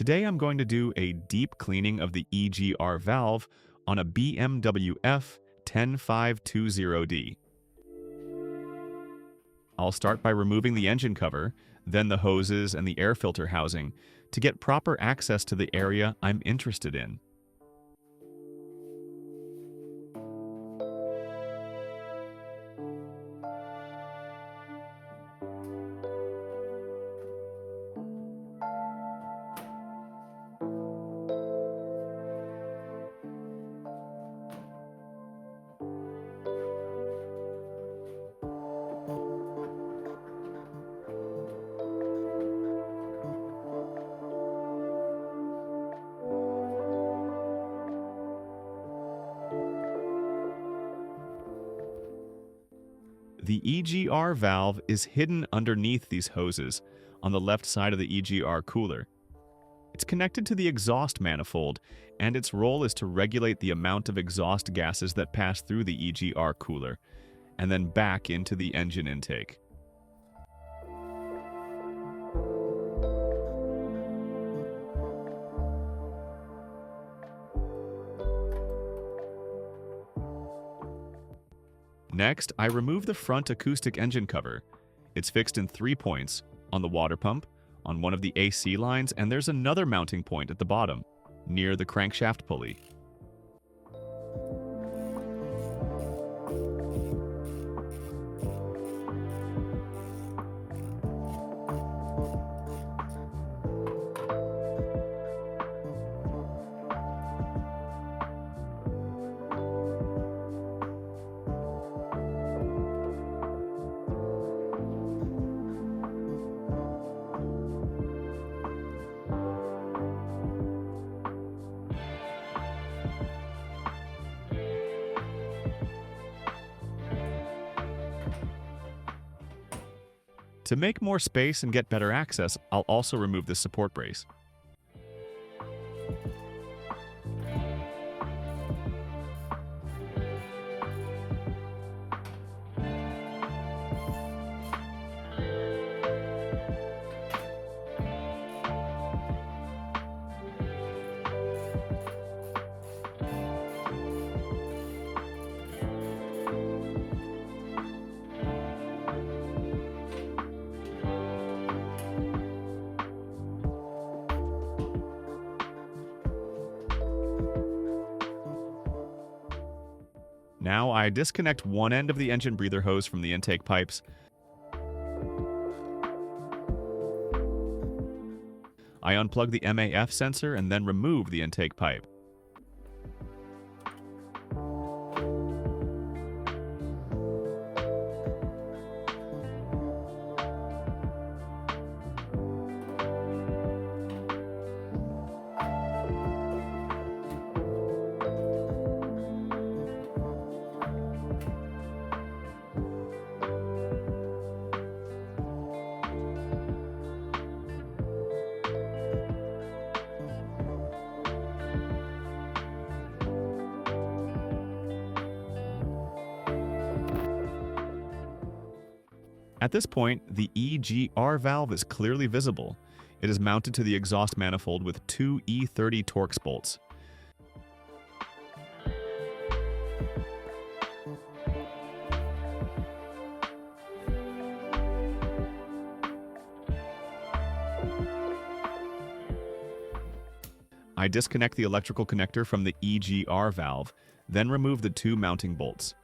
Today I'm going to do a deep cleaning of the EGR valve on a BMW F10 520d. I'll start by removing the engine cover, then the hoses and the air filter housing to get proper access to the area I'm interested in. The EGR valve is hidden underneath these hoses on the left side of the EGR cooler. It's connected to the exhaust manifold, and its role is to regulate the amount of exhaust gases that pass through the EGR cooler and then back into the engine intake. Next, I remove the front acoustic engine cover. It's fixed in 3 points, on the water pump, on one of the AC lines, and there's another mounting point at the bottom, near the crankshaft pulley. To make more space and get better access, I'll also remove this support brace. Now I disconnect one end of the engine breather hose from the intake pipes. I unplug the MAF sensor and then remove the intake pipe. At this point, the EGR valve is clearly visible. It is mounted to the exhaust manifold with 2 E30 Torx bolts. I disconnect the electrical connector from the EGR valve, then remove the 2 mounting bolts.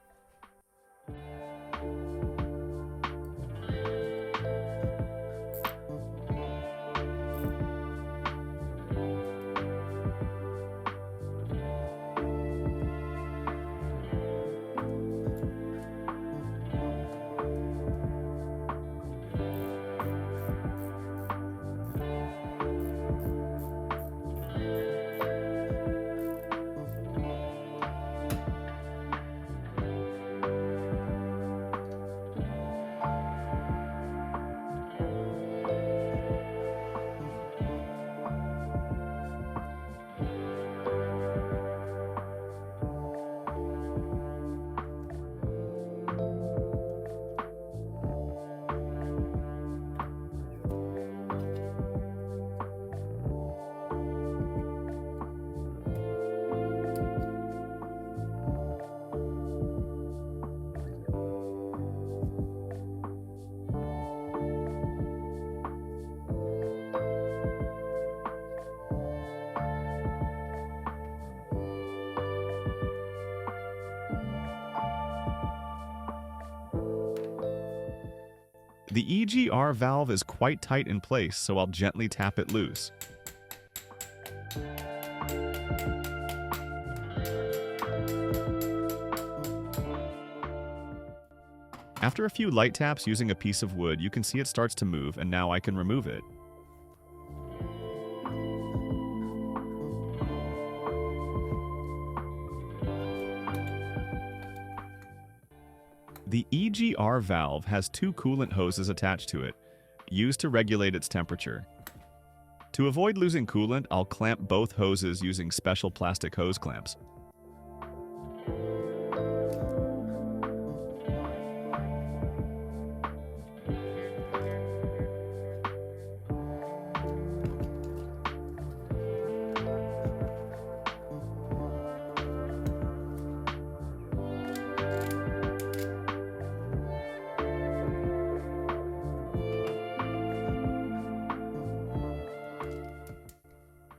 The EGR valve is quite tight in place, so I'll gently tap it loose. After a few light taps using a piece of wood, you can see it starts to move, and now I can remove it. The EGR valve has two coolant hoses attached to it, used to regulate its temperature. To avoid losing coolant, I'll clamp both hoses using special plastic hose clamps.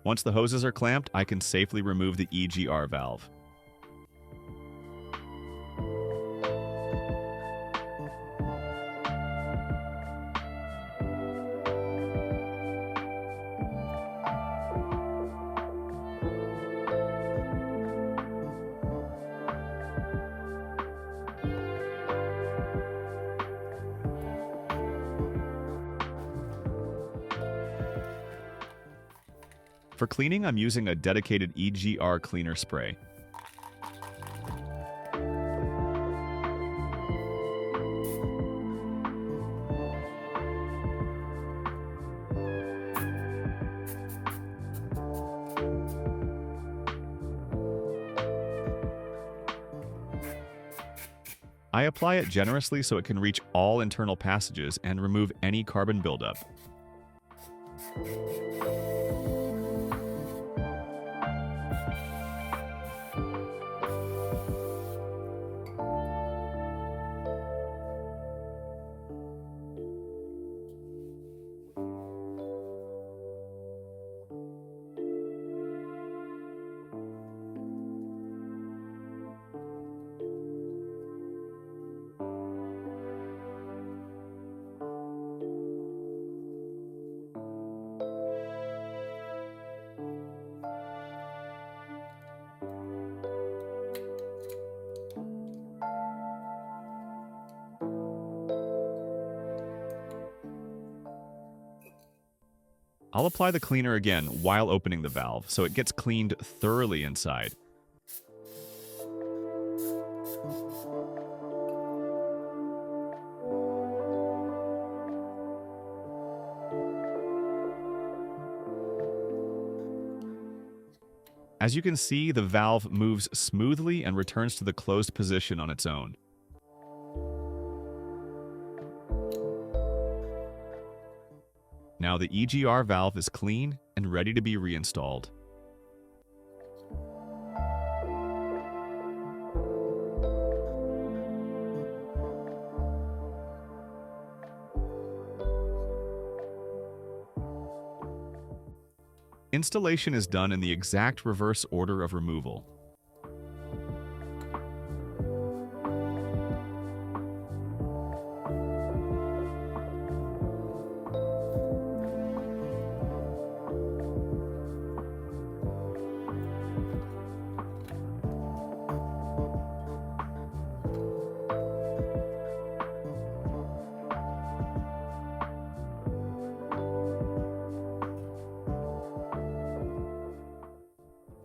Once the hoses are clamped, I can safely remove the EGR valve. For cleaning, I'm using a dedicated EGR cleaner spray. I apply it generously so it can reach all internal passages and remove any carbon buildup. I'll apply the cleaner again while opening the valve, so it gets cleaned thoroughly inside. As you can see, the valve moves smoothly and returns to the closed position on its own. Now the EGR valve is clean and ready to be reinstalled. Installation is done in the exact reverse order of removal.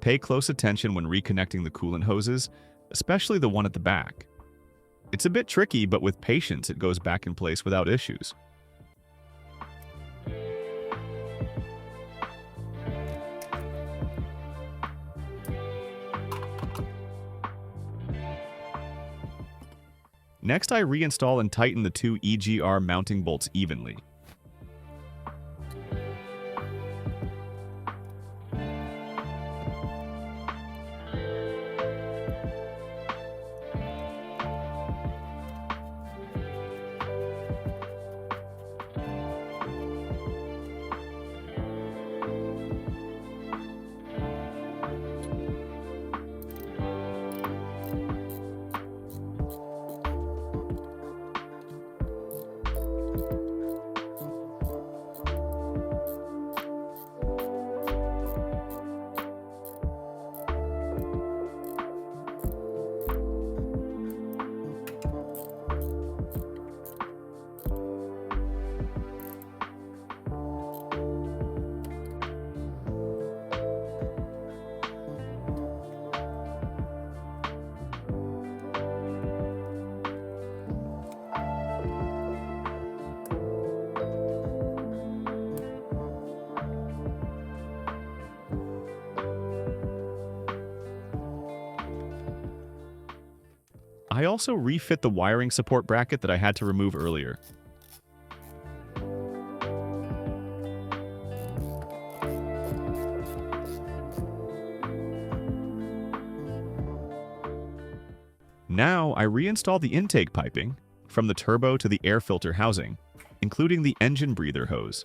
Pay close attention when reconnecting the coolant hoses, especially the one at the back. It's a bit tricky, but with patience it goes back in place without issues. Next, I reinstall and tighten the two EGR mounting bolts evenly. I also refit the wiring support bracket that I had to remove earlier. Now I reinstall the intake piping from the turbo to the air filter housing, including the engine breather hose.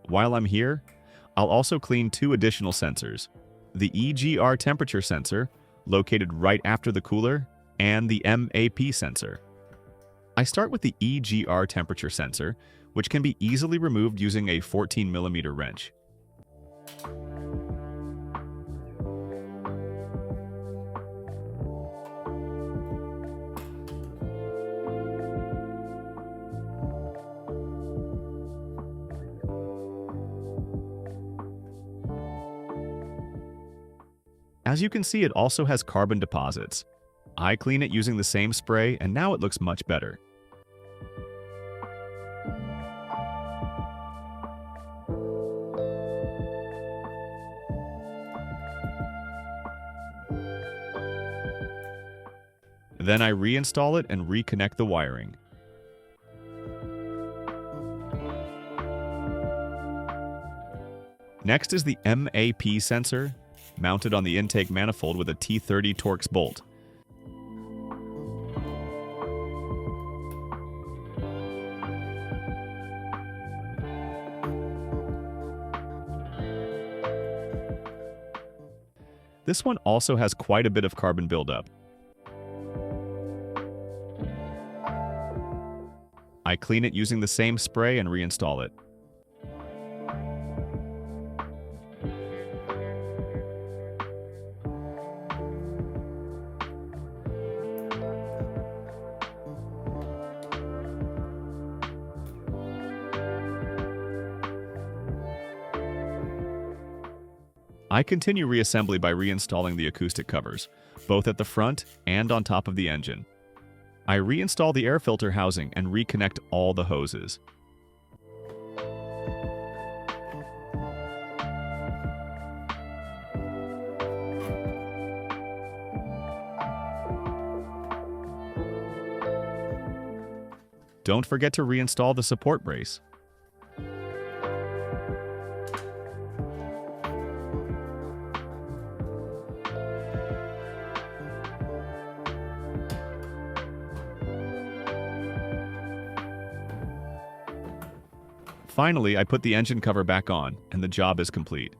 While I'm here, I'll also clean two additional sensors: the EGR temperature sensor, located right after the cooler, and the MAP sensor. I start with the EGR temperature sensor, which can be easily removed using a 14mm wrench. As you can see, it also has carbon deposits. I clean it using the same spray, and now it looks much better. Then I reinstall it and reconnect the wiring. Next is the MAP sensor, mounted on the intake manifold with a T30 Torx bolt. This one also has quite a bit of carbon buildup. I clean it using the same spray and reinstall it. I continue reassembly by reinstalling the acoustic covers, both at the front and on top of the engine. I reinstall the air filter housing and reconnect all the hoses. Don't forget to reinstall the support brace. Finally, I put the engine cover back on, and the job is complete.